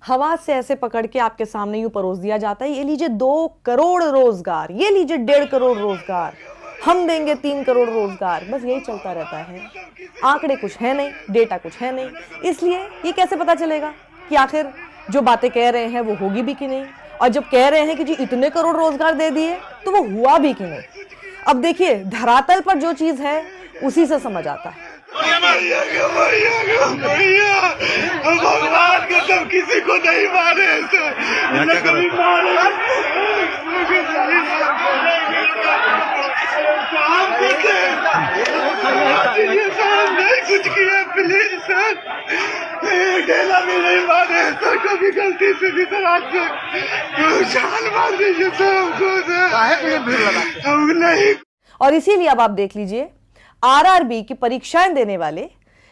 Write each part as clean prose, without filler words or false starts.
हवा से ऐसे पकड़ के आपके सामने यूं परोस दिया जाता है, ये लीजिए 2 करोड़ रोजगार, ये लीजिए 1.5 करोड़ रोजगार, हम देंगे 3 करोड़ रोजगार। बस यही चलता रहता है। आंकड़े कुछ है नहीं, डेटा कुछ है नहीं, इसलिए ये कैसे पता चलेगा कि आखिर जो बातें कह रहे हैं वो होगी भी कि नहीं। और जब कह रहे हैं कि जी इतने करोड़ रोजगार दे दिए तो वो हुआ भी कि नहीं। अब देखिए धरातल पर जो चीज है उसी से समझ आता है। भगवान कसम किसी को नहीं मारे कभी मारे नहीं कुछ किया प्लीज सर, डेला भी नहीं मारे सर, कभी गलती से भी सर आज जान मार दीजिए सर हमको नहीं। और इसीलिए अब आप देख लीजिए आरआरबी की परीक्षाएं देने वाले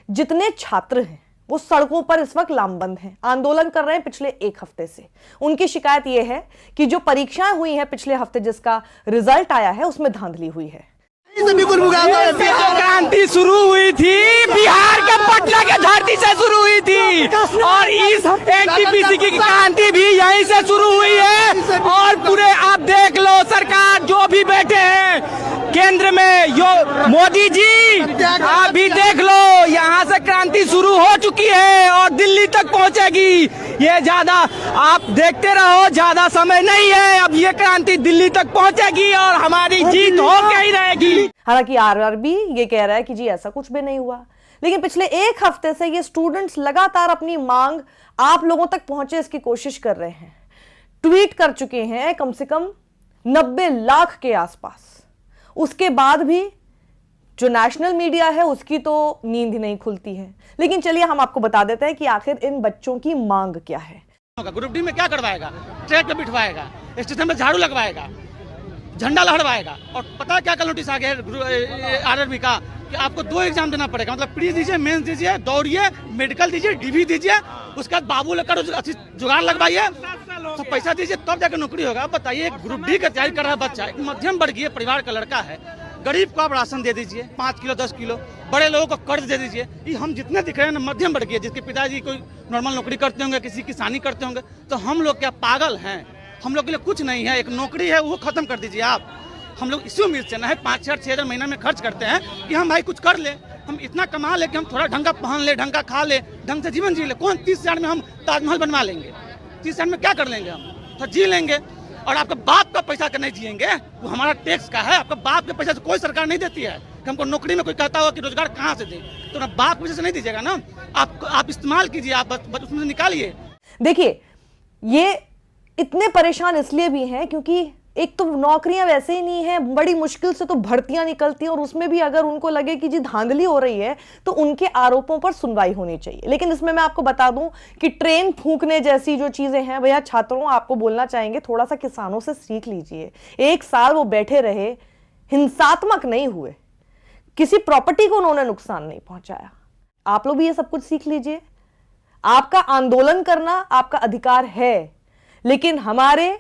जितने छात्र हैं वो सड़कों पर इस वक्त लामबंद हैं, आंदोलन कर रहे हैं पिछले 1 हफ्ते से। उनकी शिकायत यह है कि जो परीक्षाएं हुई हैं पिछले हफ्ते जिसका रिजल्ट आया है उसमें धांधली हुई है। क्रांति शुरू हुई थी बिहार के पटना के धरती से शुरू हुई थी और इस एनटीपीसी की क्रांति भी यहीं से शुरू हुई है। और पूरे आप देख लो सरकार जो भी बैठे हैं केंद्र में, यो मोदी जी आप भी देख लो, यहाँ से क्रांति शुरू हो चुकी है और दिल्ली तक पहुँचेगी। ये ज्यादा आप देखते रहो, ज्यादा समय नहीं है, अब ये क्रांति दिल्ली तक पहुँचेगी और हमारी जीत होके ही रहेगी। हालांकि आरआरबी ये कह रहा है कि जी ऐसा कुछ भी नहीं हुआ, लेकिन पिछले 1 हफ्ते से ये स्टूडेंट्स लगातार अपनी मांग आप लोगों तक पहुंचे इसकी कोशिश कर रहे हैं। ट्वीट कर चुके हैं कम से कम 90 लाख के आसपास। उसके बाद भी जो नेशनल मीडिया है उसकी तो नींद ही नहीं खुलती है। लेकिन चलिए हम आपको बता देते हैं कि आखिर इन बच्चों की मांग क्या है। ग्रुप डी में क्या करवाएगा, ट्रैक पे बिठवाएगा, स्टेशन में झाड़ू लगवाएगा, झंडा लहरवाएगा। और पता है क्या कल नोटिस आ गया आरआरबी का कि आपको 2 एग्जाम देना पड़ेगा, मतलब प्री दीजिए, मेंस दीजिए, दौड़िए, मेडिकल दीजिए, डीवी दीजिए, उसके बाद बाबू लेकर जुगाड़ लगवाइए, तो पैसा दीजिए तब जाकर नौकरी होगा। अब बताइए ग्रुप डी का तैयारी कर रहा बच्चा, एक मध्यम वर्गीय परिवार का लड़का है, गरीब को आप राशन दे दीजिए 5 किलो 10 किलो, बड़े लोगों को कर्ज दे दीजिए। ये हम जितने दिख रहे हैं ना मध्यम वर्गीय, जिसके पिताजी कोई नॉर्मल नौकरी करते होंगे, किसी किसानी करते होंगे, तो हम लोग क्या पागल हैं? हम लोग के लिए कुछ नहीं है, एक नौकरी है वो खत्म कर दीजिए आप। हम लोग इसी उम्मीद से ना है 5-6 महीना में खर्च करते हैं कि हम भाई कुछ कर ले, हम इतना कमा ले कि हम थोड़ा ढंग का पहन ले, ढंग का खा ले, ढंग से जीवन जी ले। कौन 30,000 में हम ताजमहल बनवा लेंगे? 30,000 में क्या कर लेंगे? हम तो जी लेंगे। और आपके बाप का पैसा का नहीं जिएंगे, वो हमारा टैक्स का है। आपका बाप के पैसा से कोई सरकार नहीं देती है कि हमको नौकरी में कोई कहता होगा कि रोजगार कहाँ से दे, तो ना बाप के पैसे से नहीं दीजिएगा ना, आप इस्तेमाल कीजिए, आप बस उसमें से निकालिए। देखिए ये इतने परेशान इसलिए भी हैं क्योंकि एक तो नौकरियां वैसे ही नहीं है, बड़ी मुश्किल से तो भर्तियां निकलती हैं और उसमें भी अगर उनको लगे कि जी धांधली हो रही है तो उनके आरोपों पर सुनवाई होनी चाहिए। लेकिन इसमें मैं आपको बता दूं कि ट्रेन फूंकने जैसी जो चीजें हैं, भैया छात्रों आपको बोलना चाहेंगे थोड़ा सा किसानों से सीख लीजिए। 1 साल वो बैठे रहे, हिंसात्मक नहीं हुए, किसी प्रॉपर्टी को उन्होंने नुकसान नहीं पहुंचाया। आप लोग भी ये सब कुछ सीख लीजिए। आपका आंदोलन करना आपका अधिकार है, लेकिन हमारे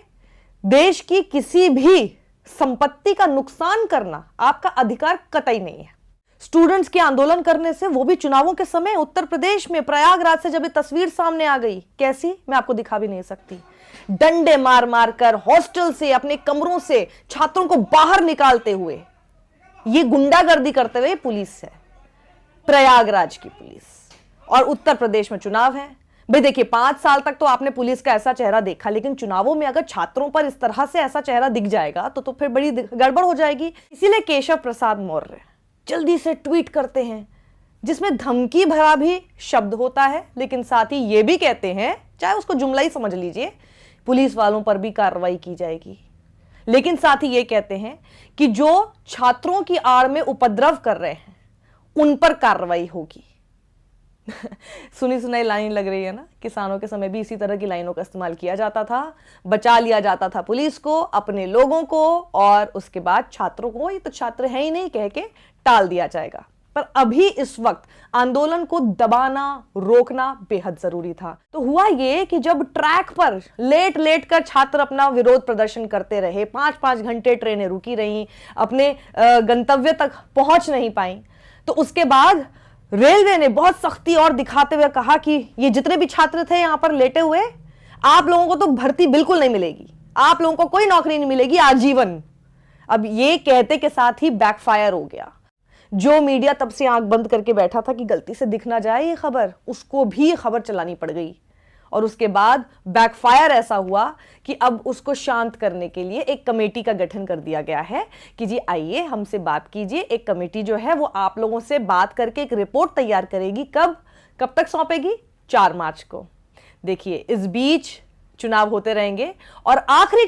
देश की किसी भी संपत्ति का नुकसान करना आपका अधिकार कतई नहीं है। स्टूडेंट्स के आंदोलन करने से, वो भी चुनावों के समय, उत्तर प्रदेश में प्रयागराज से जब ये तस्वीर सामने आ गई, कैसी मैं आपको दिखा भी नहीं सकती। डंडे मार मार कर हॉस्टल से, अपने कमरों से छात्रों को बाहर निकालते हुए, ये गुंडागर्दी करते हुए पुलिस है, प्रयागराज की पुलिस। और उत्तर प्रदेश में चुनाव है। भाई देखिए 5 साल तक तो आपने पुलिस का ऐसा चेहरा देखा, लेकिन चुनावों में अगर छात्रों पर इस तरह से ऐसा चेहरा दिख जाएगा तो फिर बड़ी गड़बड़ हो जाएगी। इसीलिए केशव प्रसाद मौर्य जल्दी से ट्वीट करते हैं जिसमें धमकी भरा भी शब्द होता है, लेकिन साथ ही ये भी कहते हैं, चाहे उसको जुमला ही समझ लीजिए, पुलिस वालों पर भी कार्रवाई की जाएगी। लेकिन साथ ही ये कहते हैं कि जो छात्रों की आड़ में उपद्रव कर रहे हैं उन पर कार्रवाई होगी। सुनी सुनाई लाइन लग रही है ना। किसानों के समय भी इसी तरह की लाइनों का इस्तेमाल किया जाता था, बचा लिया जाता था पुलिस को, अपने लोगों को, और उसके बाद छात्रों को ये तो छात्र है ही नहीं कह के टाल दिया जाएगा। पर अभी इस वक्त आंदोलन को दबाना, रोकना बेहद जरूरी था। तो हुआ ये कि जब ट्रैक पर लेट लेट कर छात्र अपना विरोध प्रदर्शन करते रहे, 5-5 घंटे ट्रेनें रुकी रहीं, अपने गंतव्य तक पहुंच नहीं पाई, तो उसके बाद रेलवे ने बहुत सख्ती और दिखाते हुए कहा कि ये जितने भी छात्र थे यहां पर लेटे हुए, आप लोगों को तो भर्ती बिल्कुल नहीं मिलेगी, आप लोगों को कोई नौकरी नहीं मिलेगी आजीवन। अब ये कहते के साथ ही बैकफायर हो गया। जो मीडिया तब से आंख बंद करके बैठा था कि गलती से दिख ना जाए ये खबर, उसको भी खबर चलानी पड़ गई। और उसके बाद बैकफायर ऐसा हुआ कि अब उसको शांत करने के लिए एक कमेटी का गठन कर दिया गया है कि जी आइए हमसे बात कीजिए। एक कमेटी जो है वो आप लोगों से बात करके एक रिपोर्ट तैयार करेगी। कब तक सौंपेगी? 4 मार्च को। देखिए इस बीच चुनाव होते रहेंगे और आखिरी